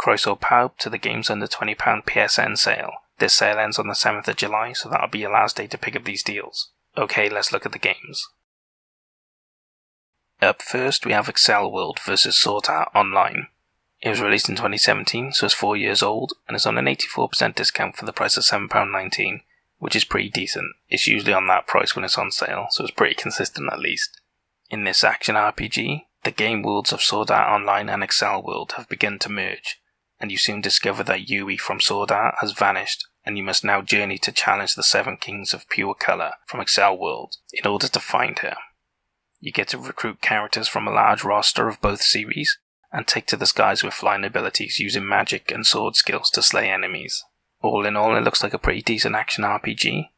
Croeso pawb to the game's under £20 PSN sale. This sale ends on the 7th of July, so that'll be your last day to pick up these deals. Okay, let's look at the games. Up first, we have Excel World vs Sword Art Online. It was released in 2017, so it's 4 years old, and it's on an 84% discount for the price of £7.19, which is pretty decent. It's usually on that price when it's on sale, so it's pretty consistent at least. In this action RPG, the game worlds of Sword Art Online and Excel World have begun to merge, and you soon discover that Yui from Sword Art has vanished, and you must now journey to challenge the 7 Kings of Pure Color from Excel World in order to find her. You get to recruit characters from a large roster of both series, and take to the skies with flying abilities using magic and sword skills to slay enemies. All in all, it looks like a pretty decent action RPG,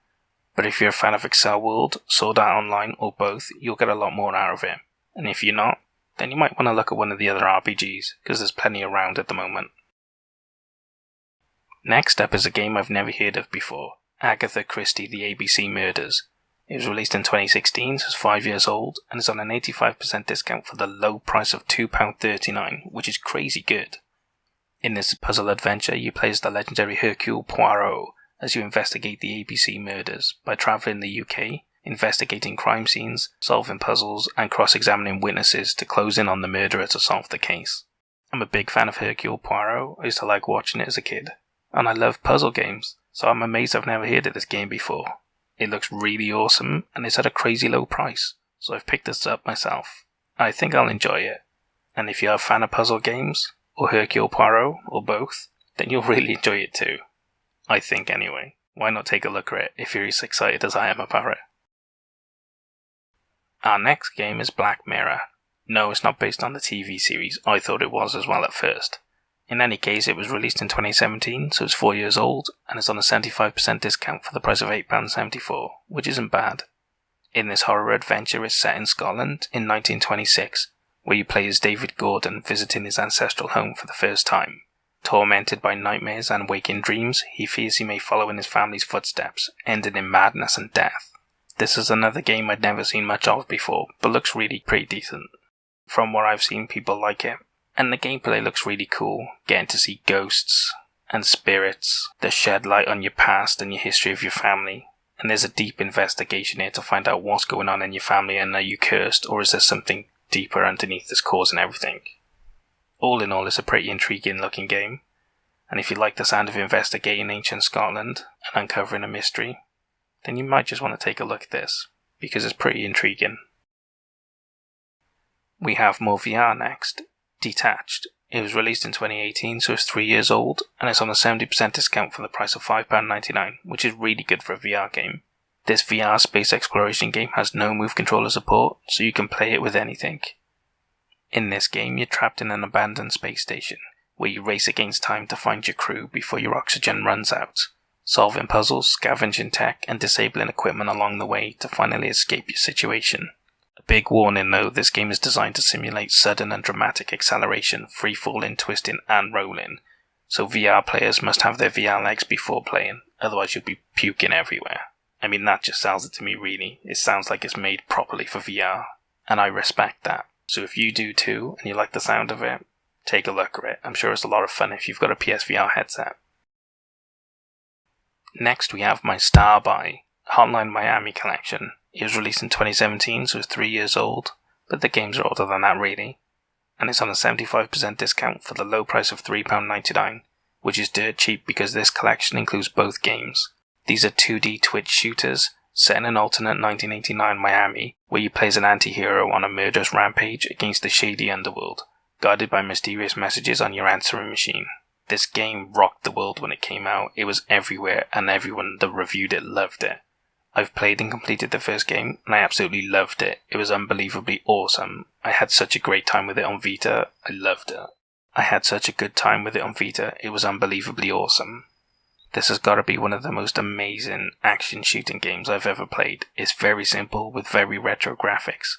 but if you're a fan of Excel World, Sword Art Online, or both, you'll get a lot more out of it. And if you're not, then you might want to look at one of the other RPGs, because there's plenty around at the moment. Next up is a game I've never heard of before, Agatha Christie The ABC Murders. It was released in 2016, so it's 5 years old, and is on an 85% discount for the low price of £2.39, which is crazy good. In this puzzle adventure, you play as the legendary Hercule Poirot as you investigate the ABC murders by travelling the UK, investigating crime scenes, solving puzzles, and cross-examining witnesses to close in on the murderer to solve the case. I'm a big fan of Hercule Poirot. I used to like watching it as a kid, and I love puzzle games, so I'm amazed I've never heard of this game before. It looks really awesome, and it's at a crazy low price, so I've picked this up myself. I think I'll enjoy it, and if you're a fan of puzzle games, or Hercule Poirot, or both, then you'll really enjoy it too. I think anyway. Why not take a look at it if you're as excited as I am about it? Our next game is Black Mirror. No, it's not based on the TV series. I thought it was as well at first. In any case, it was released in 2017, so it's 4 years old, and it's on a 75% discount for the price of £8.74, which isn't bad. In this horror adventure, it's set in Scotland in 1926, where you play as David Gordon visiting his ancestral home for the first time. Tormented by nightmares and waking dreams, he fears he may follow in his family's footsteps, ending in madness and death. This is another game I'd never seen much of before, but looks really pretty decent. From what I've seen, people like it. And the gameplay looks really cool, getting to see ghosts and spirits that shed light on your past and your history of your family. And there's a deep investigation here to find out what's going on in your family, and are you cursed, or is there something deeper underneath that's causing everything. All in all, it's a pretty intriguing looking game, and if you like the sound of investigating ancient Scotland and uncovering a mystery, then you might just want to take a look at this, because it's pretty intriguing. We have more VR next. Detached. It was released in 2018, so it's 3 years old, and it's on a 70% discount for the price of £5.99, which is really good for a VR game. This VR space exploration game has no move controller support, so you can play it with anything. In this game, you're trapped in an abandoned space station, where you race against time to find your crew before your oxygen runs out, solving puzzles, scavenging tech, and disabling equipment along the way to finally escape your situation. Big warning though, this game is designed to simulate sudden and dramatic acceleration, free falling, twisting and rolling, so VR players must have their VR legs before playing, otherwise you'll be puking everywhere. I mean, that just sells it to me really. It sounds like it's made properly for VR, and I respect that. So if you do too, and you like the sound of it, take a look at it. I'm sure it's a lot of fun if you've got a PSVR headset. Next we have My Star By Hotline Miami Collection. It was released in 2017, so it's 3 years old, but the games are older than that really, and it's on a 75% discount for the low price of £3.99, which is dirt cheap because this collection includes both games. These are 2D Twitch shooters set in an alternate 1989 Miami, where you play as an anti-hero on a murderous rampage against the shady underworld, guided by mysterious messages on your answering machine. This game rocked the world when it came out. It was everywhere, and everyone that reviewed it loved it. I've played and completed the first game, and I absolutely loved it. It was unbelievably awesome. I had such a great time with it on Vita. I loved it. I had such a good time with it on Vita. It was unbelievably awesome. This has got to be one of the most amazing action shooting games I've ever played. It's very simple with very retro graphics,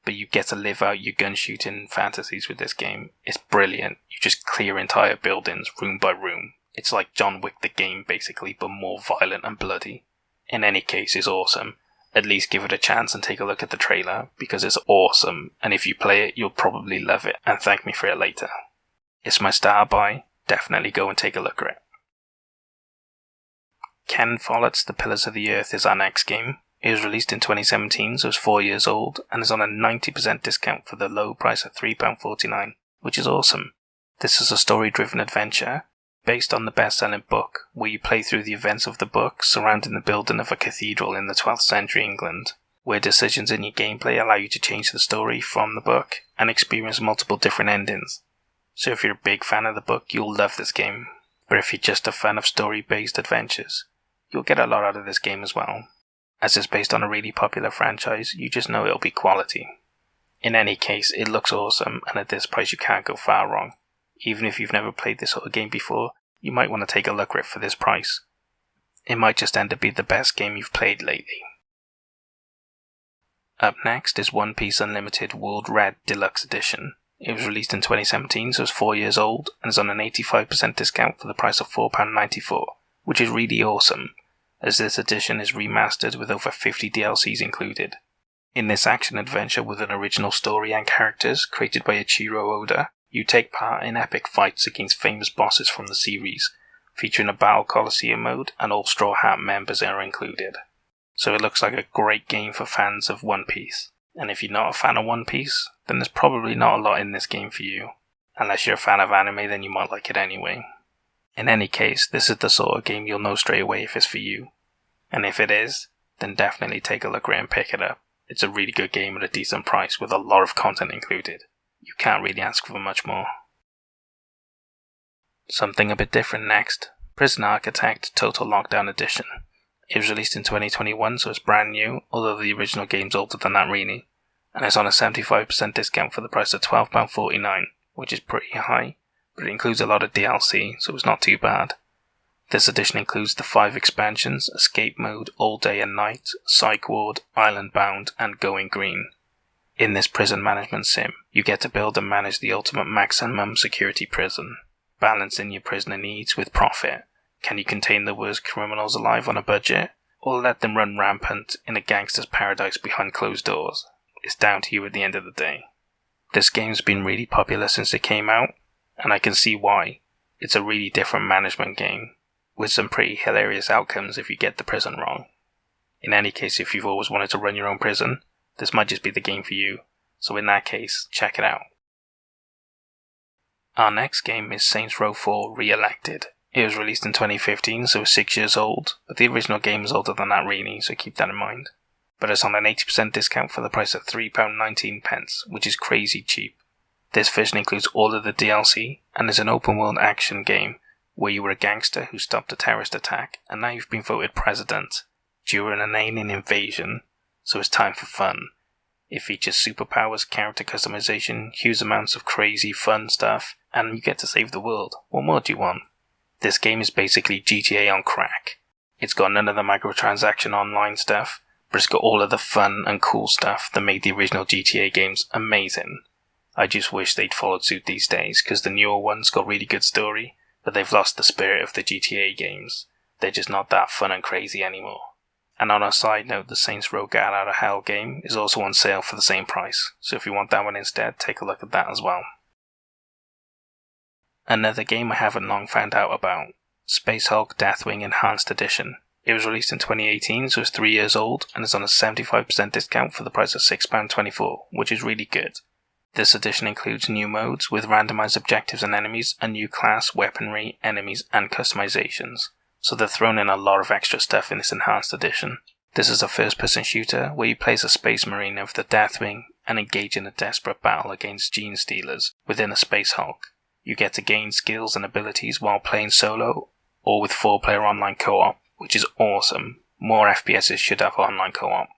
but you get to live out your gun shooting fantasies with this game. It's brilliant. You just clear entire buildings room by room. It's like John Wick the game basically, but more violent and bloody. In any case, it's awesome. At least give it a chance and take a look at the trailer, because it's awesome, and if you play it, you'll probably love it and thank me for it later. It's My Star By definitely go and take a look at it. Ken Follett's The Pillars of the Earth is our next game. It was released in 2017, so it's 4 years old, and is on a 90% discount for the low price of £3.49, which is awesome. This is a story-driven adventure based on the best-selling book, where you play through the events of the book surrounding the building of a cathedral in the 12th century England, where decisions in your gameplay allow you to change the story from the book and experience multiple different endings. So if you're a big fan of the book, you'll love this game, but if you're just a fan of story-based adventures, you'll get a lot out of this game as well. As it's based on a really popular franchise, you just know it'll be quality. In any case, it looks awesome, and at this price you can't go far wrong. Even if you've never played this sort of game before, you might want to take a look at it for this price. It might just end up being the best game you've played lately. Up next is One Piece Unlimited World Red Deluxe Edition. It was released in 2017, so it's 4 years old, and is on an 85% discount for the price of £4.94, which is really awesome, as this edition is remastered with over 50 DLCs included. In this action-adventure with an original story and characters created by Ichiro Oda, you take part in epic fights against famous bosses from the series, featuring a Battle Coliseum mode, and all Straw Hat members are included. So it looks like a great game for fans of One Piece. And if you're not a fan of One Piece, then there's probably not a lot in this game for you. Unless you're a fan of anime, then you might like it anyway. In any case, this is the sort of game you'll know straight away if it's for you. And if it is, then definitely take a look at it and pick it up. It's a really good game at a decent price with a lot of content included. You can't really ask for much more. Something a bit different next. Prison Architect Total Lockdown Edition. It was released in 2021, so it's brand new, although the original game's older than that really. And it's on a 75% discount for the price of £12.49, which is pretty high, but it includes a lot of DLC, so it's not too bad. This edition includes the 5 expansions: Escape Mode, All Day and Night, Psych Ward, Island Bound, and Going Green. In this prison management sim, you get to build and manage the ultimate maximum security prison, balancing your prisoner needs with profit. Can you contain the worst criminals alive on a budget, or let them run rampant in a gangster's paradise behind closed doors? It's down to you at the end of the day. This game's been really popular since it came out, and I can see why. It's a really different management game, with some pretty hilarious outcomes if you get the prison wrong. In any case, if you've always wanted to run your own prison, this might just be the game for you, so in that case, check it out. Our next game is Saints Row 4 Reelected. It was released in 2015, so it's 6 years old, but the original game is older than that really, so keep that in mind. But it's on an 80% discount for the price of £3.19, which is crazy cheap. This version includes all of the DLC, and is an open world action game, where you were a gangster who stopped a terrorist attack, and now you've been voted president during an alien invasion, so it's time for fun. It features superpowers, character customization, huge amounts of crazy fun stuff, and you get to save the world. What more do you want? This game is basically GTA on crack. It's got none of the microtransaction online stuff, but it's got all of the fun and cool stuff that made the original GTA games amazing. I just wish they'd followed suit these days, because the newer ones got really good story, but they've lost the spirit of the GTA games. They're just not that fun and crazy anymore. And on a side note, the Saints Row Get Out of Hell game is also on sale for the same price, so if you want that one instead, take a look at that as well. Another game I haven't long found out about, Space Hulk Deathwing Enhanced Edition. It was released in 2018, so it's 3 years old, and is on a 75% discount for the price of £6.24, which is really good. This edition includes new modes with randomized objectives and enemies, a new class, weaponry, enemies, and customizations. So they've thrown in a lot of extra stuff in this enhanced edition. This is a first-person shooter where you play as a space marine of the Deathwing and engage in a desperate battle against gene stealers within a Space Hulk. You get to gain skills and abilities while playing solo or with 4-player online co-op, which is awesome. More FPSs should have online co-op.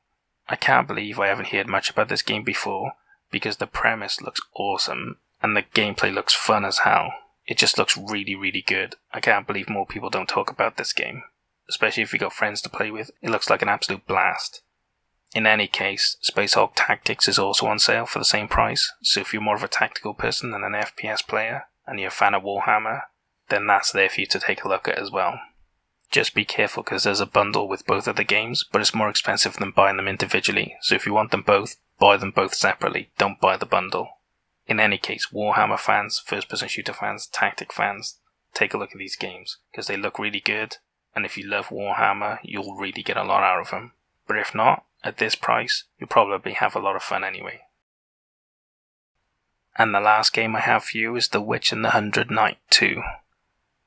I can't believe I haven't heard much about this game before, because the premise looks awesome and the gameplay looks fun as hell. It just looks really, really good. I can't believe more people don't talk about this game. Especially if you got friends to play with, it looks like an absolute blast. In any case, Space Hulk Tactics is also on sale for the same price, so if you're more of a tactical person than an FPS player, and you're a fan of Warhammer, then that's there for you to take a look at as well. Just be careful because there's a bundle with both of the games, but it's more expensive than buying them individually, so if you want them both, buy them both separately, don't buy the bundle. In any case, Warhammer fans, first-person shooter fans, tactic fans, take a look at these games, because they look really good, and if you love Warhammer, you'll really get a lot out of them. But if not, at this price, you'll probably have a lot of fun anyway. And the last game I have for you is The Witch and the 100 Knight 2.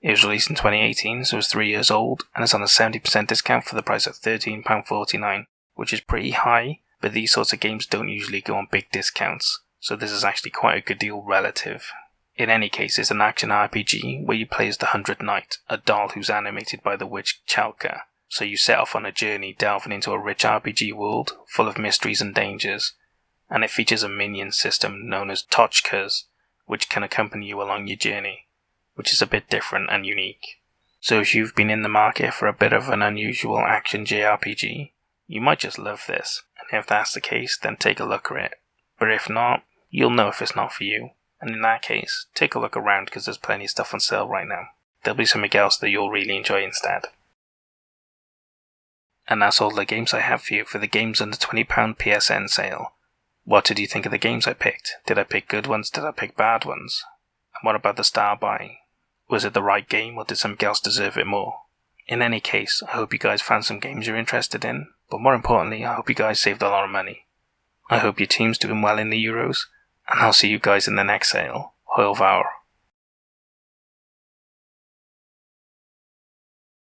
It was released in 2018, so it's 3 years old, and it's on a 70% discount for the price of £13.49, which is pretty high, but these sorts of games don't usually go on big discounts, so this is actually quite a good deal relative. In any case, it's an action RPG where you play as the 100 Knight, a doll who's animated by the witch Chalka. So you set off on a journey delving into a rich RPG world full of mysteries and dangers, and it features a minion system known as Totchkas, which can accompany you along your journey, which is a bit different and unique. So if you've been in the market for a bit of an unusual action JRPG, you might just love this, and if that's the case, then take a look at it. But if not, you'll know if it's not for you. And in that case, take a look around because there's plenty of stuff on sale right now. There'll be something else that you'll really enjoy instead. And that's all the games I have for you for the Games Under £20 PSN sale. What did you think of the games I picked? Did I pick good ones? Did I pick bad ones? And what about the star buy? Was it the right game or did something else deserve it more? In any case, I hope you guys found some games you're interested in, but more importantly, I hope you guys saved a lot of money. I hope your team's doing well in the Euros, and I'll see you guys in the next sale. Heil Vaur.